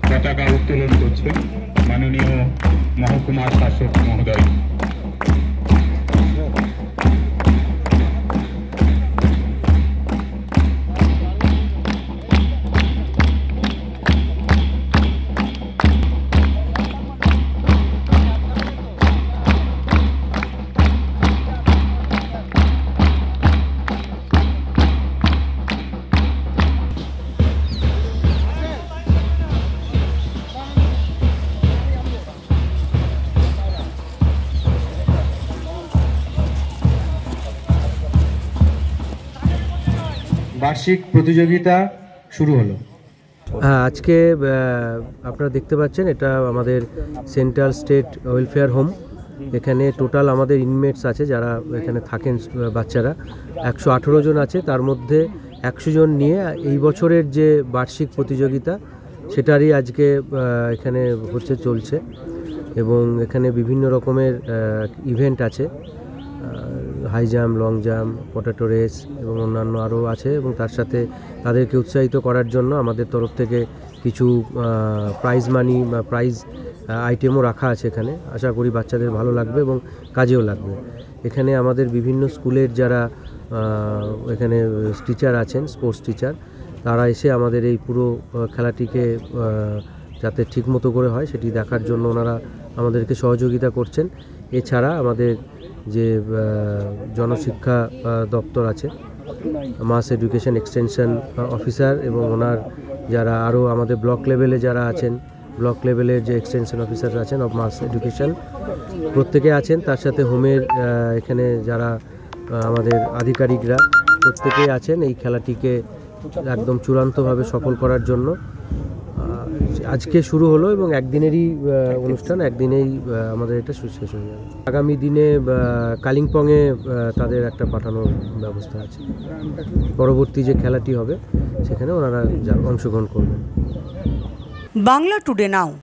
পতাকা উত্তোলন করছেন মাননীয় মহকুমা শাসক মহোদয়। বার্ষিক প্রতিযোগিতা শুরু হলো। হ্যাঁ, আজকে আপনারা দেখতে পাচ্ছেন এটা আমাদের সেন্ট্রাল স্টেট ওয়েলফেয়ার হোম। এখানে টোটাল আমাদের ইনমেটস আছে যারা এখানে থাকেন, বাচ্চারা 118 জন আছে। তার মধ্যে 100 জন নিয়ে এই বছরের যে বার্ষিক প্রতিযোগিতা সেটারই আজকে এখানে চলছে এবং এখানে বিভিন্ন রকমের ইভেন্ট আছে, high jump, long jump, potato race এবং অন্যান্য আরও আছে। এবং তার সাথে তাদেরকে উৎসাহিত করার জন্য আমাদের তরফ থেকে কিছু প্রাইজ মানি বা প্রাইজ আইটেমও রাখা আছে এখানে। আশা করি বাচ্চাদের ভালো লাগবে এবং কাজেও লাগবে। এখানে আমাদের বিভিন্ন স্কুলের যারা এখানে টিচার আছেন, স্পোর্টস টিচার, তারা এসে আমাদের এই পুরো খেলাটিকে যাতে ঠিকমতো করে হয় সেটি দেখার জন্য ওনারা আমাদেরকে সহযোগিতা করছেন। এছাড়া আমাদের যে জনশিক্ষা দপ্তর আছে, মাস এডুকেশন এক্সটেনশন অফিসার এবং ওনার যারা আরও আমাদের ব্লক লেভেলে যারা আছেন, ব্লক লেভেলের যে এক্সটেনশন অফিসার আছেন অফ মাস এডুকেশন, প্রত্যেকে আছেন। তার সাথে হোমের এখানে যারা আমাদের আধিকারিকরা প্রত্যেকেই আছেন এই খেলাটিকে একদম চূড়ান্তভাবে সফল করার জন্য। আজকে শুরু হলো এবং একদিনেরই অনুষ্ঠান, একদিনেই আমাদের এটা শেষ হয়ে যাবে। আগামী দিনে কালিম্পংয়ে তাদের একটা পাঠানোর ব্যবস্থা আছে। পরবর্তী যে খেলাটি হবে সেখানে ওনারা অংশগ্রহণ করবেন। বাংলা টুডে নাও।